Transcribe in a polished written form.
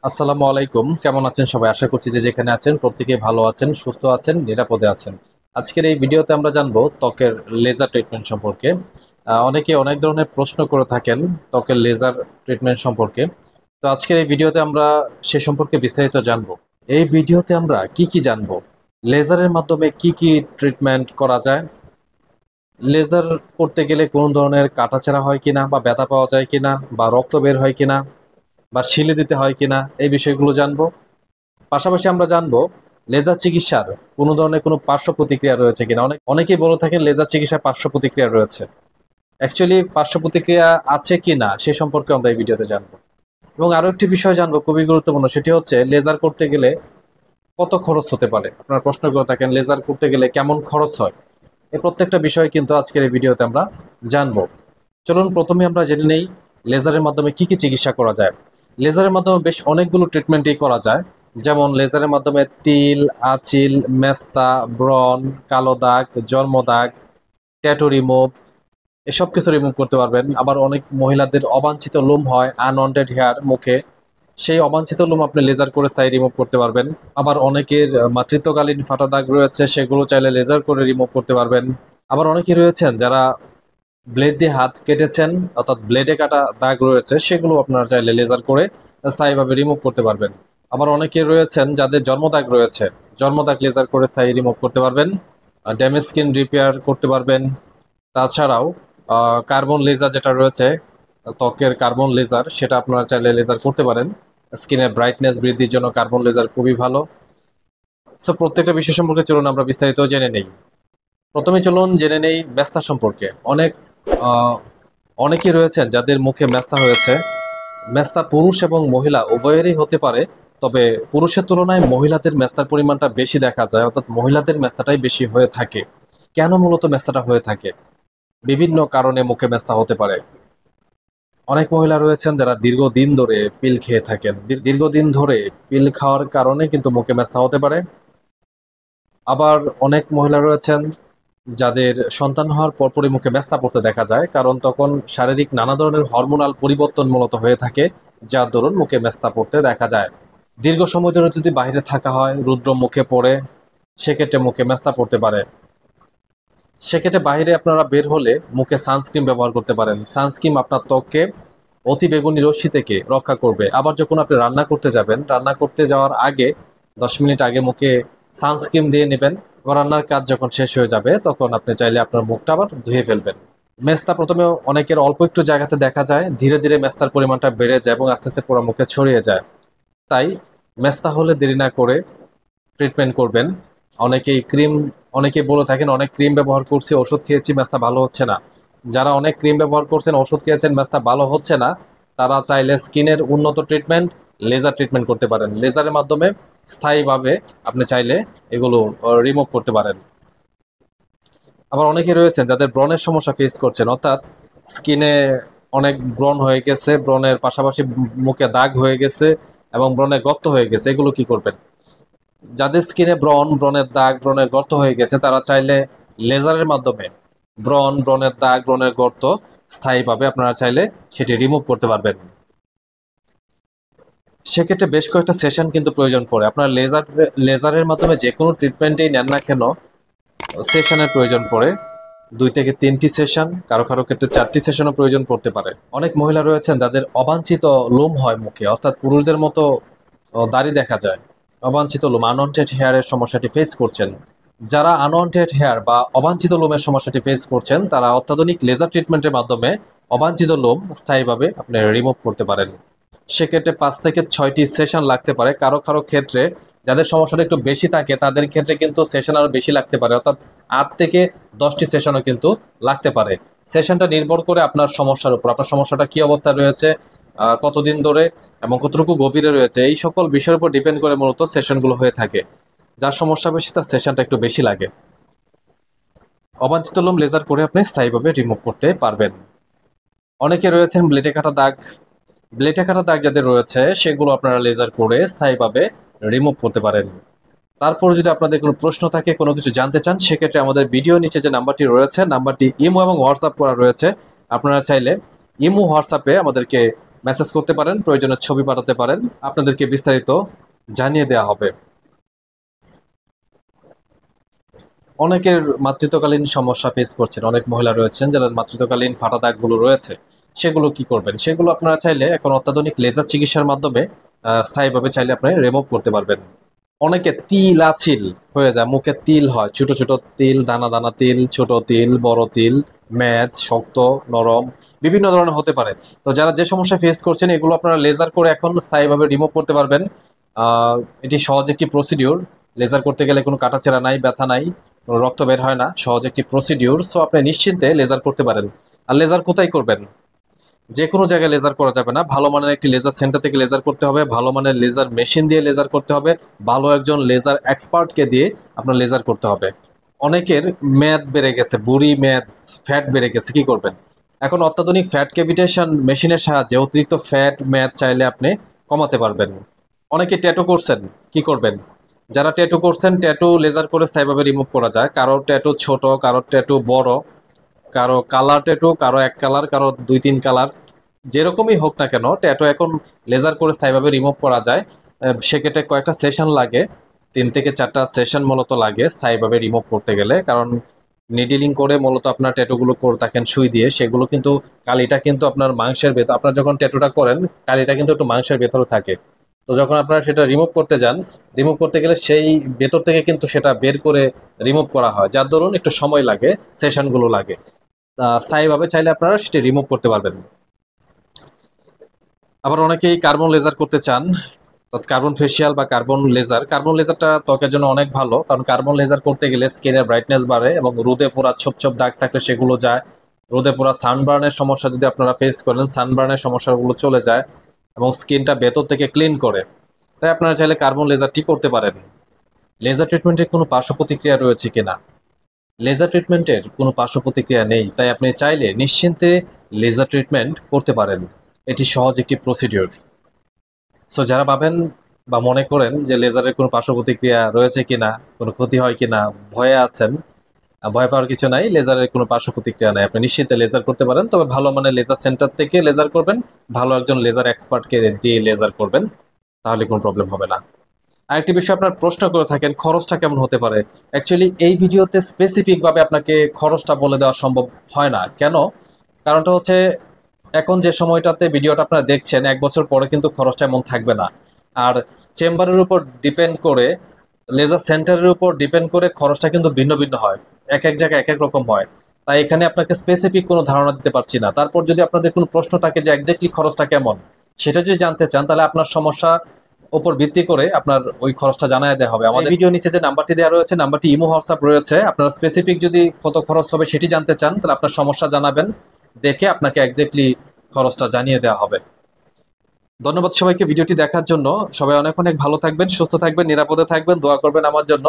আসসালামু আলাইকুম। কেমন আছেন সবাই? আশা করছি যে যেখানে আছেন প্রত্যেকেই ভালো আছেন, সুস্থ আছেন, নিরাপদে আছেন। আজকের এই ভিডিওতে আমরা জানবো ত্বকের লেজার ট্রিটমেন্ট সম্পর্কে। অনেকে অনেক ধরনের প্রশ্ন করে থাকেন ত্বকের লেজার ট্রিটমেন্ট সম্পর্কে। তো আজকের এই ভিডিওতে আমরা সে সম্পর্কে বিস্তারিত জানবো। এই ভিডিওতে আমরা কি কি জানবো? লেজারের মাধ্যমে কি কি ট্রিটমেন্ট করা যায়, লেজার করতে গেলে কোন ধরনের কাটাছেঁড়া হয় কিনা বা ব্যথা পাওয়া যায় কিনা বা রক্ত বের হয় কিনা বা শিলে দিতে হয় কিনা, এই বিষয়গুলো জানবো। পাশাপাশি আমরা জানবো লেজার চিকিৎসার কোনো ধরনের কোনো পার্শ্ব প্রতিক্রিয়া রয়েছে কিনা। অনেকেই বলে থাকেন লেজার চিকিৎসার পার্শ্ব প্রতিক্রিয়া রয়েছে। অ্যাকচুয়ালি পার্শ্ব প্রতিক্রিয়া আছে কিনা সে সম্পর্কে আমরা এই ভিডিওতে জানবো। এবং আরো একটি বিষয় জানবো খুবই গুরুত্বপূর্ণ, সেটি হচ্ছে লেজার করতে গেলে কত খরচ হতে পারে। আপনারা প্রশ্ন করে থাকেন লেজার করতে গেলে কেমন খরচ হয়। এই প্রত্যেকটা বিষয় কিন্তু আজকের এই ভিডিওতে আমরা জানবো। চলুন প্রথমে আমরা জেনে নেই লেজারের মাধ্যমে কি কি চিকিৎসা করা যায়। লেজারের মাধ্যমে বেশ অনেকগুলো ট্রিটমেন্টই করা যায়। যেমন লেজারের মাধ্যমে তিল, আঁচিল, মেস্তা, ব্রণ, কালো দাগ, জন্মদাগ, ট্যাটু রিমুভ, এসব কিছু রিমুভ করতে পারবেন। আবার অনেক মহিলাদের অবাঞ্ছিত লোম হয়, আনওয়ান্টেড হেয়ার মুখে, সেই অবাঞ্ছিত লোম আপনি লেজার করে স্থায়ী রিমুভ করতে পারবেন। আবার অনেকের মাতৃত্বকালীন ফাটা দাগ রয়েছে, সেগুলো চাইলে লেজার করে রিমুভ করতে পারবেন। আবার অনেকে রয়েছেন যারা ব্লেড দিয়ে হাত কেটেছেন, অর্থাৎ ব্লেডে কাটা দাগ রয়েছে, সেগুলো আপনারা চাইলে লেজার করে স্থায়ীভাবে রিমুভ করতে পারবেন। আবার অনেকে রয়েছেন যাদের জন্মদাগ রয়েছে, জন্মদাগ লেজার করে স্থায়ী রিমুভ করতে পারবেন। ড্যামেজ স্কিন রিপেয়ার করতে পারবেন। তাছাড়াও কার্বন লেজার যেটা রয়েছে, ত্বকের কার্বন লেজার, সেটা আপনারা চাইলে লেজার করতে পারেন। স্কিনের ব্রাইটনেস বৃদ্ধির জন্য কার্বন লেজার খুবই ভালো। সো প্রত্যেকটা বিষয় সম্পর্কে চলুন আমরা বিস্তারিত জেনে নেই। প্রথমে চলুন জেনে নেই মেস্তা সম্পর্কে। আহ, অনেকেই রয়েছেন যাদের মুখে মেস্তা হয়েছে। মেস্তা পুরুষ এবং মহিলা উভয়েরই হতে পারে, তবে পুরুষের তুলনায় মহিলাদের মেস্তার পরিমাণটা বেশি দেখা যায়, অর্থাৎ মহিলাদের মেস্তাটাই বেশি হয়ে থাকে। কেন মূলত মেস্তাটা হয়ে থাকে? বিভিন্ন কারণে মুখে মেস্তা হতে পারে। অনেক মহিলা রয়েছেন যারা দীর্ঘদিন ধরে পিল খেয়ে থাকেন। দীর্ঘদিন ধরে পিল খাওয়ার কারণে কিন্তু মুখে মেস্তা হতে পারে। আবার অনেক মহিলা রয়েছেন যাদের সন্তান হওয়ার পরপরই মুখে মেস্তা পড়তে দেখা যায়, কারণ তখন শারীরিক নানা ধরনের হরমোনাল পরিবর্তন মূলত হয়ে থাকে, যার দরুন মুখে মেস্তা পড়তে দেখা যায়। দীর্ঘ সময় ধরে যদি বাইরে থাকা হয়, রুদ্র মুখে পড়ে, সেক্ষেত্রে মুখে মেস্তা পড়তে পারে। সেক্ষেত্রে বাইরে আপনারা বের হলে মুখে সানস্ক্রিন ব্যবহার করতে পারেন। সানস্ক্রিন আপনার ত্বককে অতি বেগুনি রশ্মি থেকে রক্ষা করবে। আবার যখন আপনি রান্না করতে যাবেন, রান্না করতে যাওয়ার আগে 10 মিনিট আগে মুখে সানস্ক্রিন দিয়ে নেবেন। আবার রান্নার কাজ যখন শেষ হয়ে যাবে তখন আপনি চাইলে আপনার মুখটা আবার ধুয়ে ফেলবেন। মেস্তা প্রথমে অনেকের অল্প একটু জায়গাতে দেখা যায়, ধীরে ধীরে মেস্তার পরিমাণটা বেড়ে যায় এবং আস্তে আস্তে পুরো মুখে ছড়িয়ে যায়। তাই মেস্তা হলে দেরি না করে ট্রিটমেন্ট করবেন। অনেকেই ক্রিম অনেকেই বলে থাকেন অনেক ক্রিম ব্যবহার করছি, ওষুধ খেয়েছি, মেস্তা ভালো হচ্ছে না। যারা অনেক ক্রিম ব্যবহার করছেন, ওষুধ খেয়েছেন, মেস্তা ভালো হচ্ছে না, তারা চাইলে স্কিনের উন্নত ট্রিটমেন্ট লেজার ট্রিটমেন্ট করতে পারেন। লেজারের মাধ্যমে স্থায়ীভাবে আপনি চাইলে এগুলো রিমুভ করতে পারেন। আবার অনেকে রয়েছেন যাদের ব্রণের সমস্যা ফেস করছেন, অর্থাৎ স্কিনে অনেক ব্রণ হয়ে গেছে, ব্রণের পাশাপাশি মুখে দাগ হয়ে গেছে এবং ব্রণে গর্ত হয়ে গেছে, এগুলো কি করবেন? যাদের স্কিনে ব্রণের দাগ, ব্রণের গর্ত হয়ে গেছে, তারা চাইলে লেজারের মাধ্যমে ব্রণের দাগ, ব্রণের গর্ত স্থায়ীভাবে আপনারা চাইলে সেটি রিমুভ করতে পারবেন। সেক্ষেত্রে বেশ কয়েকটা সেশন কিন্তু প্রয়োজন পড়ে। আপনার লেজারের মাধ্যমে যে কোনো ট্রিটমেন্টেই নেন না কেন, সেশনের প্রয়োজন পড়ে 2 থেকে 3টি সেশন, কারো কারো ক্ষেত্রে 4টি সেশনও প্রয়োজন পড়তে পারে। অনেক মহিলা রয়েছেন যাদের অবাঞ্ছিত লোম হয় মুখে, অর্থাৎ পুরুষদের মতো দাড়ি দেখা যায়। অবাঞ্ছিত লোম, আনওয়ান্টেড হেয়ারের সমস্যাটি ফেস করছেন। যারা আনওয়ান্টেড হেয়ার বা অবাঞ্ছিত লোমের সমস্যাটি ফেস করছেন, তারা অত্যাধুনিক লেজার ট্রিটমেন্টের মাধ্যমে অবাঞ্ছিত লোম স্থায়ীভাবে আপনি রিমুভ করতে পারেন। সেক্ষেত্রে 5 থেকে 6টি সেশন লাগতে পারে। কারো কারো ক্ষেত্রে যাদের সমস্যাটা একটু বেশি থাকে, তাদের ক্ষেত্রে কিন্তু সেশন আরো বেশি লাগতে পারে, অর্থাৎ 8 থেকে 10টি সেশনও কিন্তু লাগতে পারে। সেশনটা নির্ভর করে আপনার সমস্যার উপর, আপনার সমস্যাটা কি অবস্থায় রয়েছে, কতদিন ধরে এবং কতটুকু গভীরে রয়েছে, এই সকল বিষয়ের উপর ডিপেন্ড করে মূলত সেশনগুলো হয়ে থাকে। যার সমস্যা বেশি তার সেশনটা একটু বেশি লাগে। অবাঞ্ছিত লোম লেজার করে আপনি স্থায়ীভাবে রিমুভ করতে পারবেন। অনেকে রয়েছেন ব্লেডে কাটা দাগ যাদের রয়েছে, সেগুলো আপনারা লেজার করে স্থায়ীভাবে রিমুভ করতে পারেন। তারপর যদি আপনাদের কোনো প্রশ্ন থাকে, কোনো কিছু জানতে চান, সেক্ষেত্রে আমাদের ভিডিও নিচে যে নাম্বারটি রয়েছে, নাম্বারটি ইমো এবং হোয়াটসঅ্যাপ করা রয়েছে। আপনারা চাইলে ইমো হোয়াটসঅ্যাপে আমাদেরকে মেসেজ করতে পারেন, প্রয়োজনে ছবি পাঠাতে পারেন, আপনাদেরকে বিস্তারিত জানিয়ে দেওয়া হবে। অনেকের মাতৃত্বকালীন সমস্যা ফেস করছেন, অনেক মহিলা রয়েছেন যাদের মাতৃত্বকালীন ফাটা দাগগুলো রয়েছে, সেগুলো কি করবেন? সেগুলো আপনারা চাইলে এখন অত্যাধুনিক লেজার চিকিৎসার মাধ্যমে স্থায়ীভাবে চাইলে আপনি রিমুভ করতে পারবেন। অনেকে তিল আছিল হয়ে যায়, মুখে তিল হয়, ছোট ছোট তিল, দানা দানা তিল, ছোট তিল, বড় তিল, ম্যাচ, শক্ত, নরম, বিভিন্ন ধরনের হতে পারে। তো যারা যে সমস্যা ফেস করছেন এগুলো আপনারা লেজার করে এখন স্থায়ীভাবে রিমুভ করতে পারবেন। এটি সহজ একটি প্রসিডিউর। লেজার করতে গেলে কোনো কাটাছেঁড়া নাই, ব্যথা নাই, কোনো রক্ত বের হয় না, সহজ একটি প্রসিডিউর। সো আপনি নিশ্চিন্তে লেজার করতে পারেন। আর লেজার কোথায় করবেন? যে কোনো জায়গায় লেজার করা যাবে না, ভালো মানের একটি লেজার সেন্টার থেকে লেজার করতে হবে, ভালো মানের লেজার মেশিন দিয়ে লেজার করতে হবে, ভালো একজন লেজার এক্সপার্টকে দিয়ে আপনার লেজার করতে হবে। অনেকের মেদ বেড়ে গেছে, বুড়ি মেদ, ফ্যাট বেড়ে গেছে, কি করবেন? এখন অত্যাধুনিক ফ্যাট ক্যাভিটেশন মেশিনের সাহায্যে অতিরিক্ত ফ্যাট মেদ চাইলে আপনি কমাতে পারবেন। অনেকে ট্যাটু করছেন, কি করবেন? যারা ট্যাটু করছেন, ট্যাটু লেজার করে স্থায়ীভাবে রিমুভ করা যায়। কারো ট্যাটু ছোট, কারো ট্যাটু বড়, কারো কালার ট্যাটু, কারো এক কালার, কারো দুই তিন কালার, যেরকমই হোক না কেন ট্যাটু এখন লেজার করে স্থায়ীভাবে রিমুভ করা যায়। সেক্ষেত্রে কয়েকটা সেশন লাগে, 3 থেকে 4টা সেশন মূলত লাগে স্থায়ীভাবে রিমুভ করতে গেলে। কারণ নিডিলিং করে মূলত আপনার ট্যাটুগুলো করে থাকেন সুই দিয়ে, সেগুলো কিন্তু কালিটা কিন্তু আপনার মাংসের ভেতর, আপনার যখন ট্যাটুটা করেন কালিটা কিন্তু একটু মাংসের ভেতরে থাকে। তো যখন আপনারা সেটা রিমুভ করতে যান, রিমুভ করতে গেলে সেই ভেতর থেকে কিন্তু সেটা বের করে রিমুভ করা হয়, যার দরুন একটু সময় লাগে, সেশনগুলো লাগে। স্থায়ীভাবে চাইলে আপনারা সেটি রিমুভ করতে পারবেন। আবার অনেকেই কার্বন লেজার করতে চান, কার্বন ফেসিয়াল বা কার্বন লেজার। কার্বন লেজারটা ত্বকের জন্য অনেক ভালো, কারণ কার্বন লেজার করতে গেলে স্কিনের ব্রাইটনেস বাড়ে এবং রোদে পোড়া ছোপ ছোপ দাগ থাকলে সেগুলো যায়। রোদে পোড়া সানবার্নের সমস্যা যদি আপনারা ফেস করেন, সানবার্নের সমস্যাগুলো চলে যায় এবং স্কিনটা ভেতর থেকে ক্লিন করে। তাই আপনারা চাইলে কার্বন লেজারটি করতে পারেন। লেজার ট্রিটমেন্টের কোনো পার্শ্ব প্রতিক্রিয়া রয়েছে কিনা? লেজার ট্রিটমেন্টের কোনো পার্শ্ব প্রতিক্রিয়া নেই, তাই আপনি চাইলে নিশ্চিন্তে লেজার ট্রিটমেন্ট করতে পারেন। এটি সহজ একটি প্রসিডিউর। সো যারা ভাবেন বা মনে করেন যে লেজারের কোনো পার্শ্ব প্রতিক্রিয়া রয়েছে কিনা, কোনো ক্ষতি হয় কিনা, ভয়ে আছেন, ভয় পাওয়ার কিছু নাই, লেজারের কোনো পার্শ্ব প্রতিক্রিয়া নাই। আপনি নিশ্চিন্তে লেজার করতে পারেন, তবে ভালো মানের লেজার সেন্টার থেকে লেজার করবেন, ভালো একজন লেজার এক্সপার্টকে দিয়ে লেজার করবেন, তাহলে কোনো প্রবলেম হবে না। আরেকটি বিষয় আপনার প্রশ্ন করে থাকেন, খরচটা কেমন হতে পারে? অ্যাকচুয়ালি এই ভিডিওতে স্পেসিফিক ভাবে আপনাকে খরচটা বলে দেওয়া সম্ভব হয় না। কেন? কারণটা হচ্ছে এখন যে সময়টাতে ভিডিওটা আপনারা দেখছেন, 1 বছর পরে কিন্তু খরচটা এমন থাকবে না। আর চেম্বারের উপর ডিপেন্ড করে, লেজার সেন্টারের উপর ডিপেন্ড করে খরচটা কিন্তু ভিন্ন ভিন্ন হয়, এক এক জায়গায় এক এক রকম হয়। তাই এখানে আপনাকে স্পেসিফিক কোনো ধারণা দিতে পারছি না। তারপর যদি আপনাদের কোনো প্রশ্ন থাকে যে এক্স্যাক্টলি খরচটা কেমন, সেটা যদি জানতে চান, তাহলে আপনার সমস্যা উপর ভিত্তি করে আপনার ওই খরচটা জানায় দেওয়া হবে। আমাদের ভিডিও নিচে যে নাম্বারটি দেওয়া রয়েছে, নাম্বারটি ইমো হোয়াটসঅ্যাপ রয়েছে। আপনারা স্পেসিফিক যদি কত খরচ হবে সেটি জানতে চান, তাহলে আপনার সমস্যা জানাবেন, দেখে আপনাকে এক্স্যাক্টলি খরচটা জানিয়ে দেওয়া হবে। ধন্যবাদ সবাইকে ভিডিওটি দেখার জন্য। সবাই অনেক অনেক ভালো থাকবেন, সুস্থ থাকবেন, নিরাপদে থাকবেন, দোয়া করবেন আমার জন্য।